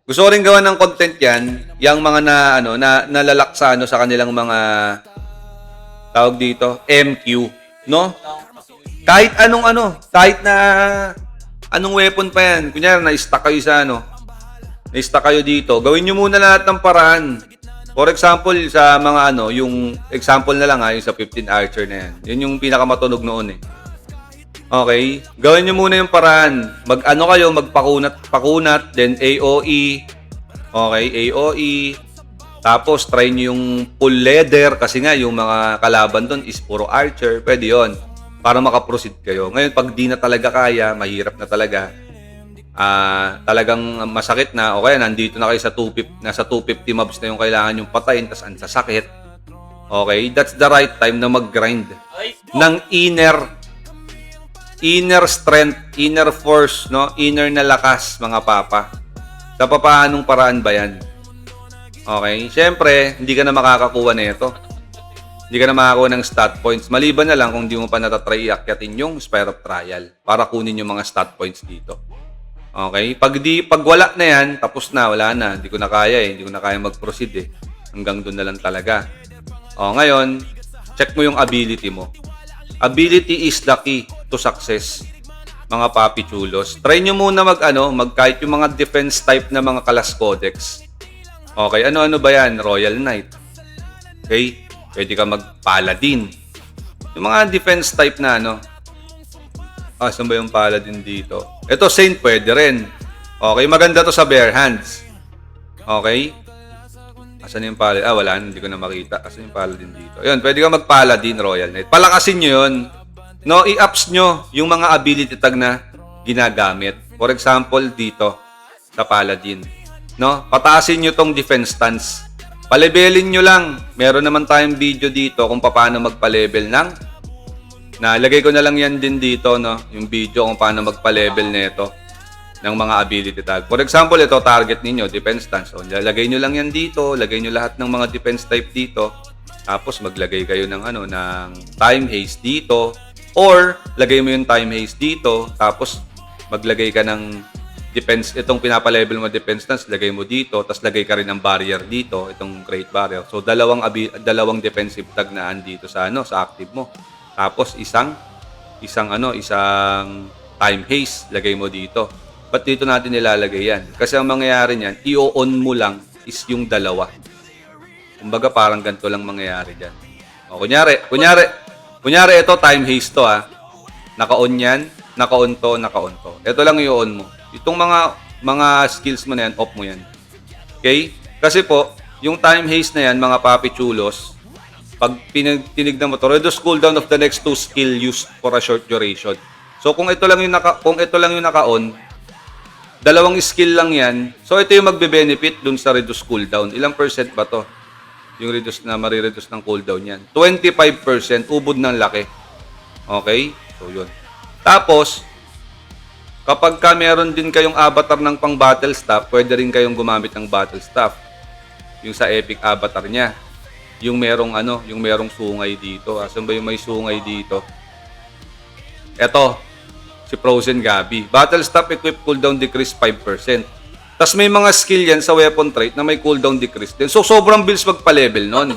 Gusto ko rin gawa ng content yan, yung mga nalalak sa kanilang mga tawag dito, MQ, no? Kahit na anong weapon pa yan. Kunyari, na-stuck kayo sa na-stuck kayo dito. Gawin nyo muna lahat ng paraan. For example, sa mga yung example na lang yung sa 15 Archer na yan. Yun yung pinakamatunog noon eh. Okay? Gawin nyo muna yung paraan. Kayo, magpakunat, then AOE. Okay, AOE. Tapos, try nyo yung full leather kasi nga, yung mga kalaban doon is puro archer. Pwede yon para makaproceed kayo. Ngayon, pag di na talaga kaya, mahirap na talaga. Talagang masakit na. O kaya, nandito na kayo sa 250, nasa 250 mobs na yung kailangan yung patayin, tas ang sasakit. Okay, that's the right time na mag-grind ng inner strength, inner force, no? Inner na lakas, mga papa. Sa papaanong paraan ba yan? Okay? Siyempre, hindi ka na makakakuha nito. Hindi ka na makakakuha ng stat points. Maliban na lang kung hindi mo pa natatry iakyatin yung Spire of Trial para kunin yung mga stat points dito. Okay? Pag wala na yan, tapos na, wala na. Hindi ko na kaya eh. Hindi ko na kaya mag-proceed eh. Hanggang doon na lang talaga. Ngayon, check mo yung ability mo. Ability is the key to success, mga papi chulos. Try nyo muna kahit yung mga defense type na mga class codex. Okay, ano-ano ba yan? Royal Knight. Okay, pwede ka mag-paladin. Yung mga defense type na saan ba yung paladin dito? Ito, Saint pwede rin. Okay, maganda to sa bare hands. Okay? Asan yung paladin? Wala. Hindi ko na makita. Asan yung paladin dito? Ayun, pwede ka mag-paladin, Royal Knight. Palakasin nyo yun. No, i-ups nyo yung mga ability tag na ginagamit. For example, dito, sa paladin. No? Pataasin nyo tong defense stance. Palebelin nyo lang. Meron naman tayong video dito kung paano magpa-level ng nalagay ko na lang yan din dito, no? Yung video kung paano magpa-level nito ng mga ability tag. For example, ito target ninyo, defense stance. So, lagay nyo lang yan dito, lagay nyo lahat ng mga defense type dito. Tapos maglagay kayo ng ng time haste dito or lagay mo yung time haste dito, tapos maglagay ka ng defense, itong pinapa-level mo defense stance, lagay mo dito, tapos lagay ka rin ng barrier dito, itong great barrier. So dalawang defensive tag na andito sa sa active mo. Tapos isang time haste lagay mo dito. Ba't dito natin nilalagay yan? Kasi ang mangyayari niyan, i-on mo lang is yung dalawa. Kumbaga parang ganito lang mangyayari diyan. O kunyari ito time haste to Naka-on yan, naka-on to. Ito lang i-on mo. Itong mga skills mo na yan, off mo yan. Okay? Kasi po, yung time haste na yan, mga papi chulos, pag tinignan mo to, reduce cooldown of the next 2 skill used for a short duration. So kung ito lang yung naka-on, dalawang skill lang yan. So ito yung magbe-benefit dun sa reduce cooldown. Ilang percent ba to? Yung reduce na marireduce ng cooldown yan. 25%, ubod ng laki. Okay? So yun. Tapos, kapag meron din kayong avatar ng pang battle staff, pwede rin kayong gumamit ng battle staff. Yung sa epic avatar niya. Yung merong sungay dito. Asan ba yung may sungay dito? Eto, si Frozen Gabi. Battle staff equip cooldown decrease 5%. Tapos may mga skill yan sa weapon trait na may cooldown decrease din. So, sobrang bills magpa-level nun.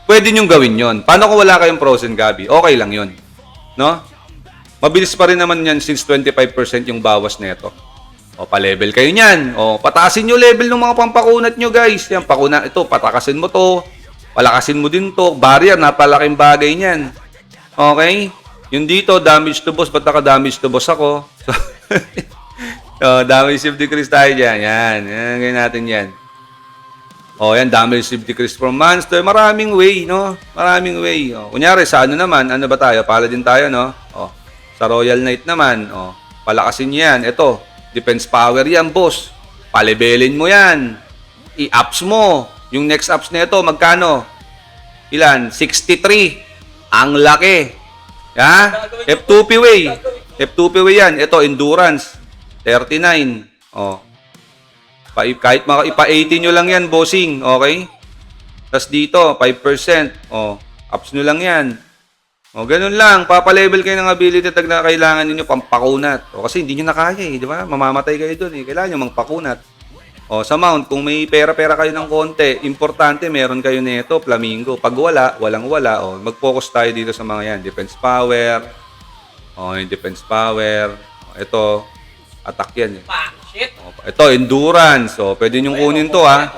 Pwede nyong gawin yon. Paano kung wala kayong Frozen Gabi? Okay lang yon, no? Mabilis pa rin naman yan since 25% yung bawas nito. O, pa-level kayo niyan. O, pataasin nyo level ng mga pampakunat nyo, guys. Yan, pakunat ito, patakasin mo to. Palakasin mo din to. Barrier, napalaking bagay niyan. Okay? Yung dito, damage to boss. Ba't naka-damage to boss ako? So, damage shield decrease tayo dyan. Yan. Ganyan natin yan. O, yan. Damage shield decrease from monster. Maraming way, no? Maraming way. O, kunyari, sa naman? Ano ba tayo? Paladin tayo, no? O, sa Royal Knight naman. O, palakasin nyo yan. Ito, defense power yan, boss. Palebelin mo yan. I-ups mo. Yung next ups nito, magkano? Ilan? 63. Ang laki. Ha? F2P way. F2P way yan. Ito, endurance. 39. Oh. Kahit ipa-80 nyo lang yan, bossing. Okay? Tapos dito, 5%. Oh. Ups nyo lang yan. O, ganun lang. Papalevel kayo ng ability tag na kailangan ninyo pampakunat. O, kasi hindi nyo na kaya eh. Di ba? Mamamatay kayo dun eh. Kailangan nyo mangpakunat. O, sa mount, kung may pera-pera kayo ng konti, importante, meron kayo nito, flamingo. Pag wala, walang-wala, o, mag-focus tayo dito sa mga yan. Defense power. O, yung defense power. O, ito, attack yan. Eh. Shit. O, ito, endurance. So, pwede nyo kunin to, ha.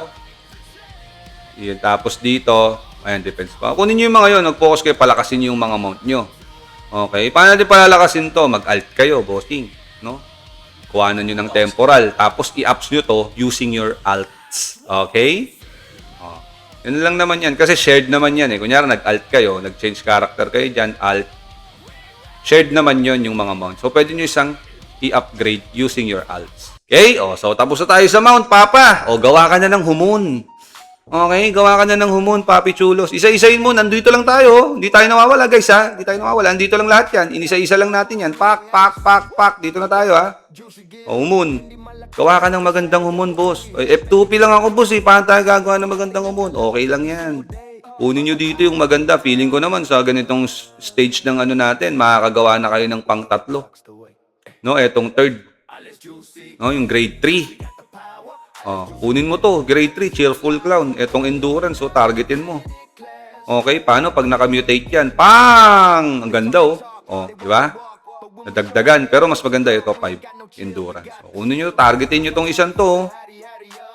Yan, tapos dito, ayan, defense power. Kunin nyo yung mga yun, mag-focus kayo, palakasin nyo yung mga mount nyo. Okay, paano natin palalakasin to? Mag-alt kayo, bossing, no? Kuhanan nyo ng temporal. Tapos, i-ups nyo to using your alts. Okay? Oh. Yun lang naman yan. Kasi shared naman yan eh. Kunyari, nag-alt kayo, nag-change character kayo dyan, alt. Shared naman yon yung mga mount. So, pwede nyo isang i-upgrade using your alts. Okay? O, so, tapos na tayo sa mount, Papa. O, gawa ka na ng humon. Okay? Gawa ka na ng humon, Papi Chulos. Isa-isayin mo. Nandito lang tayo. Hindi tayo nawawala, guys, ha? Hindi tayo nawawala. Nandito lang lahat yan. Inisa-isa lang natin yan. Pak, pak, pak, pak. Dito na tayo, ha? O, humon. Gawa ka ng magandang humon, boss. F2P lang ako, boss, eh. Paano tayo gagawa ng magandang humon? Okay lang yan. Kunin nyo dito yung maganda. Feeling ko naman sa ganitong stage ng ano natin, makakagawa na kayo ng pang-tatlo. No, etong third. No, yung grade 3. Oh, kunin mo to, grade 3, cheerful clown. Etong endurance, so targetin mo. Okay, paano pag naka-mutate yan? Pang! Ang ganda, oh. Oh, di ba? Nadagdagan, pero mas maganda ito, 5, endurance. So, kunin nyo, targetin nyo tong isang to.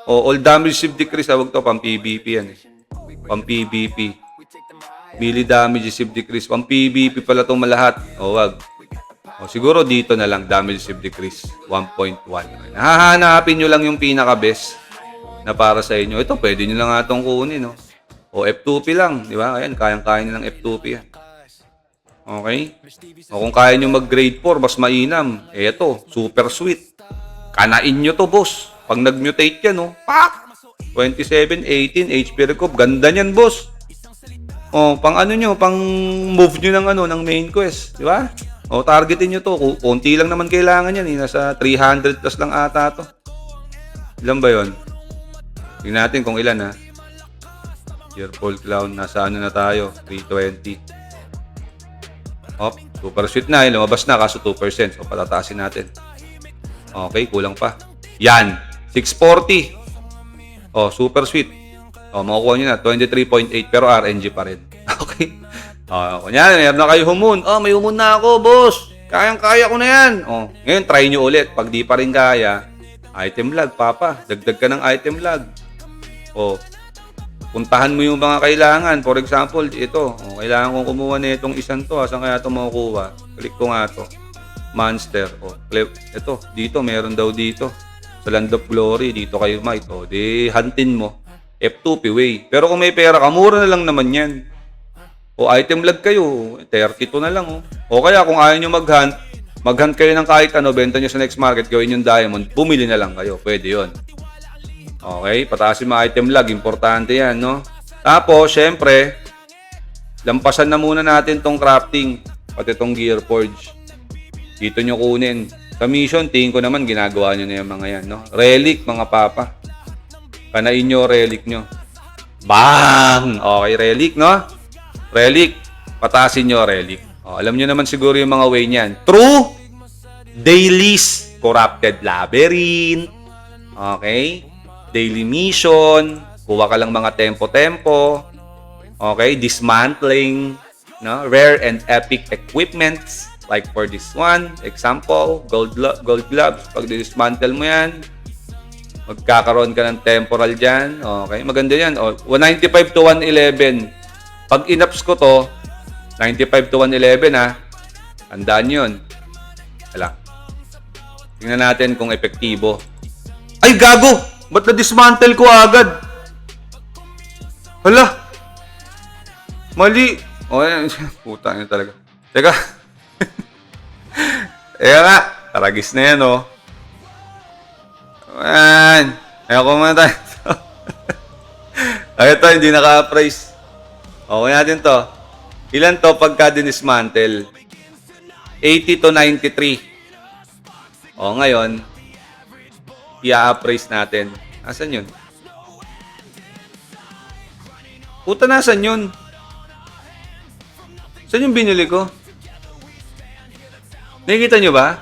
Oh, all damage shield decrease, wag to, pang PvP yan, eh. Pang PvP. Melee damage shield decrease, pang PvP pala itong malahat. Oh, wag. O, siguro dito na lang, damage shield decrease, 1.1. Hahanapin nyo lang yung pinaka-best na para sa inyo. Ito, pwede nyo lang nga itong kunin, no? O, F2P lang, di ba? Ayan, kayang-kaya nyo ng F2P yan. Okay? O, kung kaya nyo mag-grade 4, mas mainam. Eto, super sweet. Kanain nyo to, boss. Pag nag-mutate yan, no? Pak! 27, 18, HP recoup. Ganda niyan, boss. O, pang ano nyo, pang move nyo ng, ano, ng main quest, di ba? O, targetin nyo to. Konti lang naman kailangan yan. Nasa 300 plus lang ata to. Ilan ba yun? Tingnan natin kung ilan, ha. Cheerful clown. Nasa ano na tayo? 320. Hop. Super sweet na. Lumabas na. Kaso 2%. So, patataasin natin. Okay. Kulang pa. Yan. 640. O, super sweet. O, makukuha nyo na. 23.8. Pero RNG pa rin. Okay. Kunyari, meron na kayo humon. Oh, may humon na ako, boss. Kayang-kaya ko na yan. Oh, ngayon, try nyo ulit. Pag di pa rin kaya, item lag, Papa. Dagdag ka ng item lag. Oh, puntahan mo yung mga kailangan. For example, ito. Oh, kailangan kong kumuha na itong isang to. Saan kaya ito makukuha? Click ko nga to. Monster. Oh, ito. Dito, meron daw dito. Sa Land of Glory, dito kayo might. Oh, di huntin mo. F2P way. Pero kung may pera ka, mura na lang naman yan. O item lag kayo, 32 na lang. O kaya kung ayaw nyo mag-hunt kayo ng kahit ano, benta nyo sa next market, gawin yung diamond, bumili na lang kayo. Pwede yon. Okay, pataasin mo item lag, importante yan, no? Tapos, syempre, lampasan na muna natin tong crafting, pati tong gear forge. Dito nyo kunin. Sa mission, tingin ko naman, ginagawa nyo na yung mga yan, no? Relic, mga papa. Kanain nyo, relic nyo. Bang! Okay, relic, no? Relic, pataasin nyo relic. O, alam nyo naman siguro yung mga way niyan. True, dailies, corrupted labyrinth. Okay? Daily mission, kuha ka lang mga tempo-tempo. Okay? Dismantling, no? Rare and epic equipments. Like for this one, example, gold gloves. Pag dismantle mo yan, magkakaroon ka ng temporal dyan. Okay? Maganda yan. O, 195 to 111. Pag inaps ko to, 95 to 111 ha. Tandaan yun. Hala. Tingnan natin kung epektibo. Ay, gago! Ba't na-dismantle ko agad? Hala. Mali. O, yan. Puta niya talaga. Teka. Teka nga. Taragis na yan, oh. Ayan. Ayaw ko muna tayo. Ay, ito, hindi naka-price. Okay natin to. Ilan to pagka dinismantle? 80 to 93. O, ngayon, i-appraise natin. Asan yun? Puta, nasan yun? Saan yung binili ko? Nakikita nyo ba?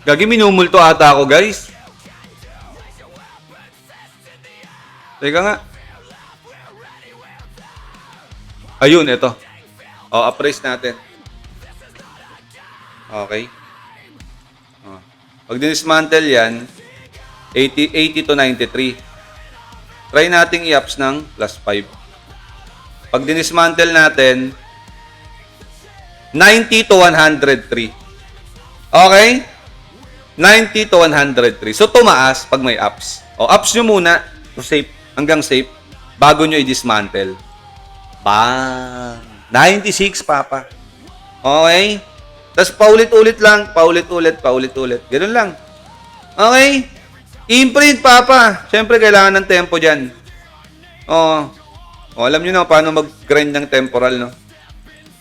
Gagi, minumulto ata ako, guys. Teka nga. Ayun, ito. O, appraise natin. Okay. O. Pag dinismantle yan, 80 to 93. Try nating i-ups ng plus 5. Pag dinismantle natin, 90 to 103. Okay? 90 to 103. So, tumaas pag may ups. O, ups nyo muna. Safe. Hanggang safe. Bago nyo i-dismantle. Bang! 96, papa. Okay? Tapos, paulit-ulit lang. Paulit-ulit. Ganun lang. Okay? Imprint, papa. Siyempre, kailangan ng tempo dyan. O, alam nyo na paano mag-grind ng temporal, no?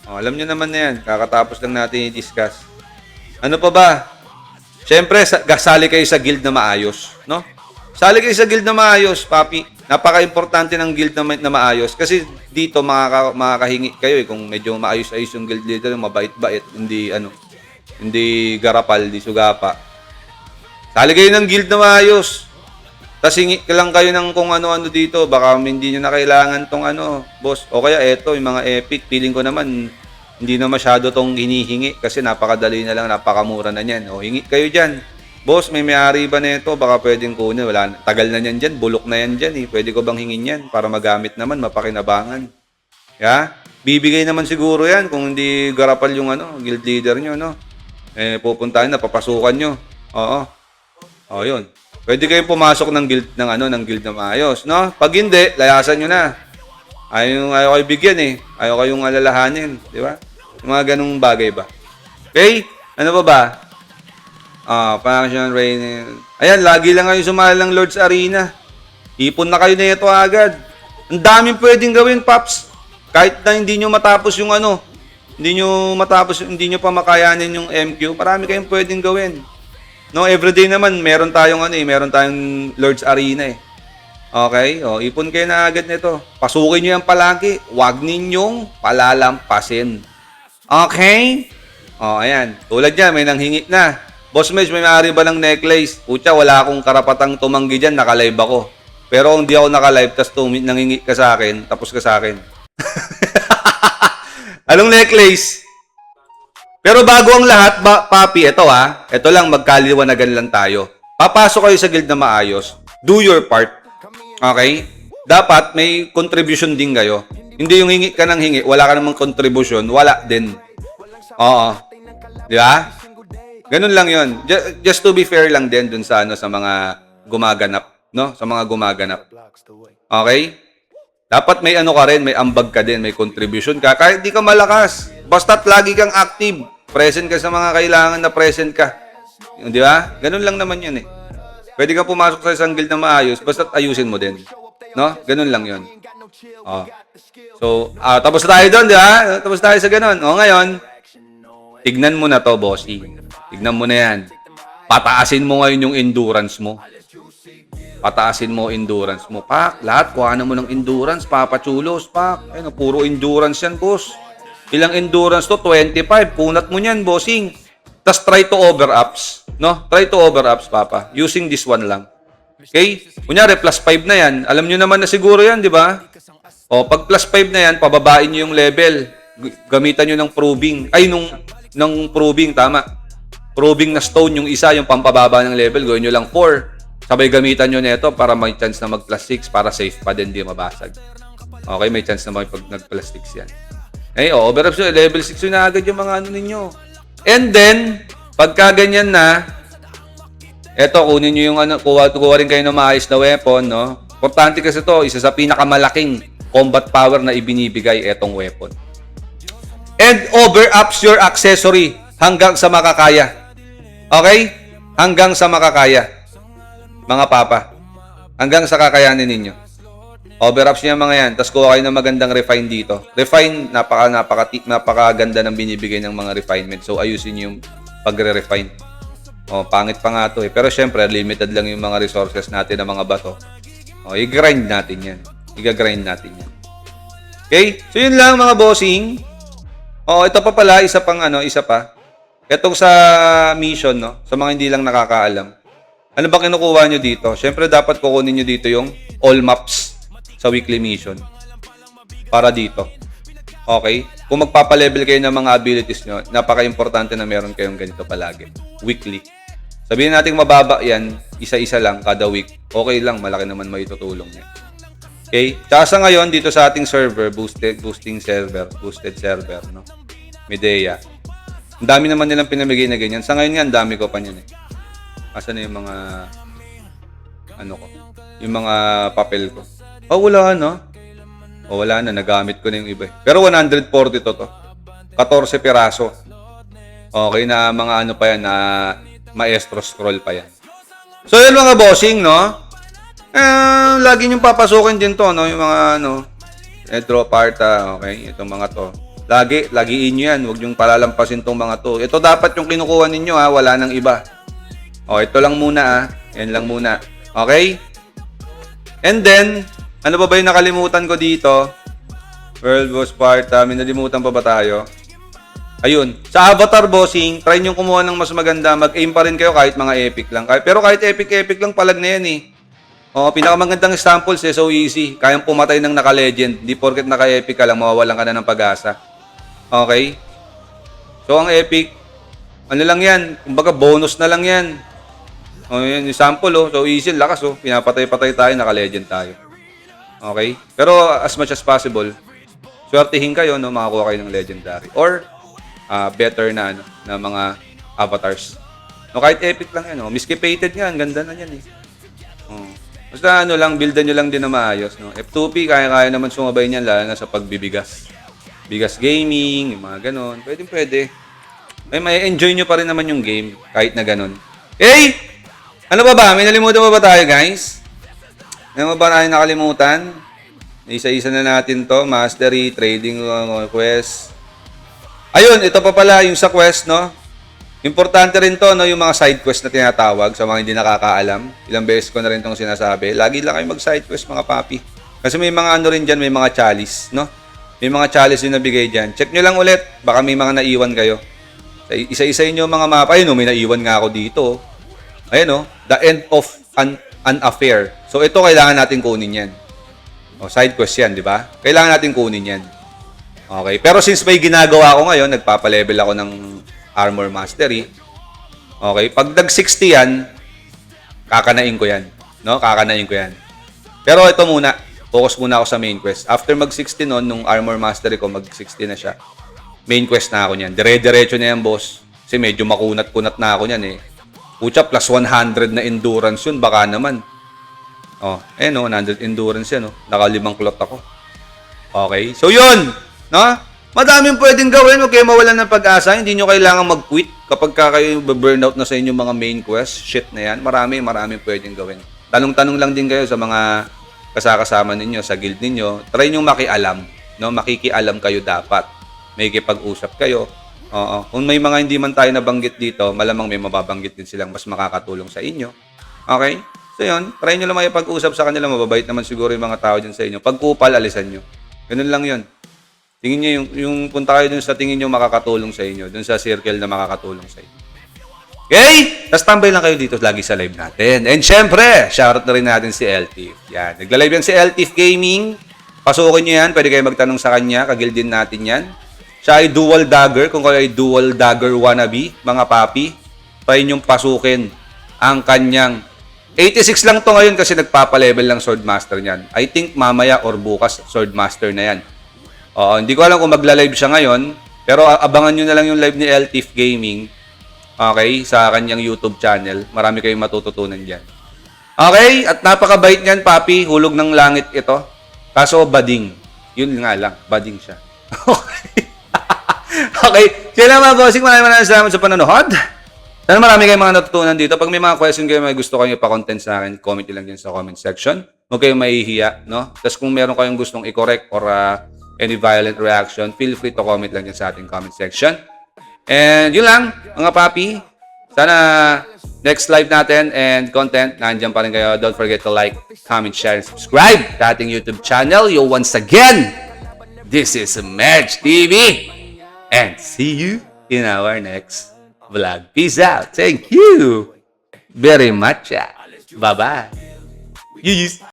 O, alam nyo naman na yan. Kakatapos lang natin i-discuss. Ano pa ba? Siyempre, sali kayo sa guild na maayos, no? Sali kayo sa guild na maayos, papi. Napaka-importante ng guild na maayos. Kasi dito, makakahingi kayo eh. Kung medyo maayos-ayos yung guild leader, mabait-bait, hindi garapal, hindi sugapa. Sali kayo ng guild na maayos. Tapos hingi lang kayo ng kung ano-ano dito. Baka hindi nyo na kailangan tong ano, boss. O kaya eto, yung mga epic. Feeling ko naman, hindi na masyado tong hinihingi. Kasi napakadali na lang, napakamura na yan. O, hingi kayo dyan. Boss, may-ari ba nito? Baka pwedeng kunin. Wala, tagal na yan dyan. Bulok na yan dyan. Eh. Pwede ko bang hingin yan? Para magamit naman, mapakinabangan. Ya? Bibigay naman siguro yan kung hindi garapal yung ano, guild leader nyo, no? Eh, pupuntahan na, papasukan nyo. Oo. O, yun. Pwede kayong pumasok ng guild na maayos, no? Pag hindi, layasan nyo na. Ayaw kayo bigyan eh. Ayaw kayong alalahanin, di ba? Yung mga ganung bagay ba? Okay? Ano pa ba? Function rain. Ayan, lagi lang kayo sumali ng Lord's Arena. Ipon na kayo na ito agad. Ang daming pwedeng gawin, Paps. Kahit na hindi nyo matapos yung ano, hindi nyo pa makayanin yung MQ, marami kayong pwedeng gawin. No, everyday naman meron tayong Lord's Arena eh. Okay? O, ipon kayo na agad nito. Pasukin niyo yan palagi. Huwag ninyong palalampasin. Okay? O, ayan. Tulad niya, may nanghingi na. Boss Medj, may maaari ba ng necklace? Pucha, wala akong karapatang tumanggi dyan. Naka-live ako. Pero kung di ako naka-live, tas nanghingi ka sa akin, tapos ka sa akin. Anong necklace? Pero bago ang lahat, papi, ito ito lang, magkaliwanagan lang tayo. Papasok kayo sa guild na maayos, do your part. Okay? Dapat may contribution din kayo. Hindi yung hingi ka ng hingi, wala ka namang contribution, wala din. Oo. Di ba? Ganun lang yun. Just to be fair lang din dun sa, sa mga gumaganap. No? Sa mga gumaganap. Okay? Dapat may ka rin, may ambag ka din, may contribution ka. Kahit di ka malakas, basta't lagi kang active. Present ka sa mga kailangan na present ka. Di ba? Ganun lang naman yun eh. Pwede ka pumasok sa isang guild na maayos, basta't ayusin mo din. No? Ganun lang yun. Oh. So, tapos tayo doon, di ba? Tapos tayo sa ganun. O ngayon, tignan mo na to, bossy. Tignan mo na yan. Pataasin mo ngayon yung endurance mo. Pataasin mo endurance mo. Pak, lahat, kuhanan mo ng endurance. Papachulos, pak. Ayun, puro endurance yan, boss. Ilang endurance to? 25. Punat mo yan, bossing. Tapos try to over-ups. No? Try to over-ups, papa. Using this one lang. Okay? Kunyari, plus 5 na yan. Alam nyo naman na siguro yan, di ba? O, pag plus 5 na yan, pababain nyo yung level. Gamitan nyo ng probing. Ay, ng probing, tama. Probing na stone yung isa, yung pampababa ng level. Gawin nyo lang 4. Sabay gamitan nyo nito para may chance na mag plus 6 para safe pa din, di mabasag. Okay, may chance na pag nag plus 6 yan. Eh, over-ups yun. Level 6 yun na agad yung mga ano ninyo. And then, pagka ganyan na, eto, kunin nyo yung ano, kuha rin kayo ng maayos na weapon, no? Importante kasi to, isa sa pinakamalaking combat power na ibinibigay etong weapon. And over-ups your accessory hanggang sa makakaya. Okay? Hanggang sa makakaya. Mga papa. Hanggang sa kakayanin ninyo. Over-ups niya mga yan. Tapos kuha kayo ng magandang refine dito. Refine, napakaganda ng binibigay ng mga refinement. So, ayusin niyo yung pagre-refine. Pangit pa nga to eh. Pero syempre, limited lang yung mga resources natin ng mga bato. I-grind natin yan. I-grind natin yan. Okay? So, yun lang mga bossing. Ito pa pala, isa pa. Itong sa mission, no? Sa mga hindi lang nakakaalam. Ano ba kinukuha nyo dito? Syempre, dapat kukunin nyo dito yung all maps. sa weekly mission. Para dito. Okay? Kung magpapalevel kayo ng mga abilities nyo, napaka-importante na meron kayong ganito palagi. Weekly. Sabihin natin mababa yan, isa-isa lang kada week. Okay lang, malaki naman may tutulong niya. Okay? Tsaka sa ngayon, dito sa ating server, boosted server, no? Medea. Ang dami naman nilang pinamigay na ganyan. Sa ngayon nga, ang dami ko pa niyan eh. Asan na yung mga, yung mga papel ko? Oh, wala na. O wala na, nagamit ko na yung iba. Pero 140 to. 14 piraso. Okay na mga pa yan, na maestro scroll pa yan. So yun mga bossing, no? Lagi niyong papasukin din to, no? Yung mga draw parta, okay? Itong mga to. Lagiin nyo yan. Huwag niyong palalampasin tong mga to. Ito dapat yung kinukuha ninyo, ha? Wala nang iba. O, ito lang muna, ha? Yan lang muna. Okay? And then, ano ba yung nakalimutan ko dito? World Boss Sparta. May nalimutan pa ba tayo? Ayun. Sa avatar bossing, try nyo kumuha ng mas maganda. Mag-aim pa rin kayo kahit mga epic lang. Pero kahit epic lang, palag na yan eh. O, pinakamagandang samples eh. So easy. Kayang pumatay ng naka-legend. Di porket naka-epic ka lang, mawawalan ka na ng pag-asa. Okay? So ang epic, ano lang yan? Kumbaga bonus na lang yan. O, yun yung sample oh. So easy, lakas oh. Pinapatay-patay tayo, naka-legend tayo. Okay? Pero as much as possible, swertihin kayo, no, makakuha kayo ng legendary. Or, better na, na mga avatars. No, kahit epic lang yan, no. Miscapated nga, ang ganda na yan, eh. Basta lang, buildan nyo lang din na maayos, no. F2P, kaya-kaya naman sumabay niyan, lalo na sa pagbibigas. Bigas gaming, yung mga ganon. Pwede. May enjoy nyo pa rin naman yung game, kahit na ganon. Hey! Ano ba? May nalimutan ba tayo, guys? Ano ba tayo nakalimutan? Isa-isa na natin to. Mastery, trading, quest. Ayun, ito pa pala yung sa quest, no? Importante rin to, no? Yung mga side quest na tinatawag sa mga hindi nakakaalam. Ilang beses ko na rin itong sinasabi. Lagi lang kayo mag-side quest, mga papi. Kasi may mga rin dyan, may mga chalice, no? May mga chalice yung nabigay dyan. Check nyo lang ulit. Baka may mga naiwan kayo. Isa-isa nyo mga mapa. Ayun, no? May naiwan nga ako dito. Ayun, no? The end of an affair. So, ito kailangan natin kunin yan. O, side quest yan, di ba? Kailangan natin kunin yan. Okay. Pero since may ginagawa ko ngayon, nagpapalevel ako ng armor mastery. Okay. Pag nag-60 yan, kakanain ko yan. No? Kakanain ko yan. Pero ito muna. Focus muna ako sa main quest. After mag-60 nun, nung armor mastery ko, mag-60 na siya. Main quest na ako niyan. Dire-diretso na yan, boss. Kasi medyo makunat-kunat na ako niyan, eh. Pucha, plus 100 na endurance yun. Baka naman. Oh, 100 endurance yan, oh. Naka-5 cloth ako. Okay? So, yun! No? Madaming pwedeng gawin. Huwag kayo mawalan ng pag-asa. Hindi nyo kailangan mag-quit kapag kayo burnout na sa inyong mga main quest. Shit na yan. Maraming pwedeng gawin. Tanong-tanong lang din kayo sa mga kasakasama ninyo, sa guild ninyo. Try nyo makialam. No? Makikialam kayo dapat. May kipag-usap kayo. Oo. Kung may mga hindi man tayo nabanggit dito, malamang may mababanggit din silang mas makakatulong sa inyo. Okay? So yun, try nyo lang makipag-usap sa kanila. Mababait naman siguro yung mga tao dyan sa inyo. Pag kupal, alisan nyo. Ganun lang yun. Tingin nyo yung punta kayo dun sa tingin nyo makakatulong sa inyo. Dun sa circle na makakatulong sa inyo. Okay? Tapos tambay lang kayo dito lagi sa live natin. And syempre, shoutout na rin natin si LTIF. Yan. Nagla-live yan si LTIF Gaming. Pasukin nyo yan. Pwede kayo magtanong sa kanya. Kagil din natin yan. Siya ay dual dagger. Kung kayo ay dual dagger wannabe, mga papi, try nyong pasukin ang kanyang 86 lang to ngayon kasi nagpapa-level lang Sword Master niyan. I think mamaya or bukas Sword Master na yan. Oo, hindi ko alam kung magla-live siya ngayon, pero abangan nyo na lang yung live ni LTIF Gaming. Okay, sa kanyang YouTube channel. Marami kayong matututunan diyan. Okay, at napakabait niyan, papi. Hulog ng langit ito. Kaso bading. Yun nga lang, bading siya. Okay. Okay. Kaya naman, bossing, maraming salamat sa panonood. Sana marami kayong mga natutunan dito. Pag may mga question kayo, may gusto kayo pa-content sa akin, comment nyo lang dyan sa comment section. Huwag kayong mahihiya, no? Tapos kung meron kayong gustong i-correct or any violent reaction, feel free to comment lang dyan sa ating comment section. And yun lang, mga papi. Sana next live natin and content, nandiyan pa rin kayo. Don't forget to like, comment, share, and subscribe sa ating YouTube channel. Yo, once again, this is Merge TV. And see you in our next vlog. Peace out. Thank you very much. Bye-bye. Yes.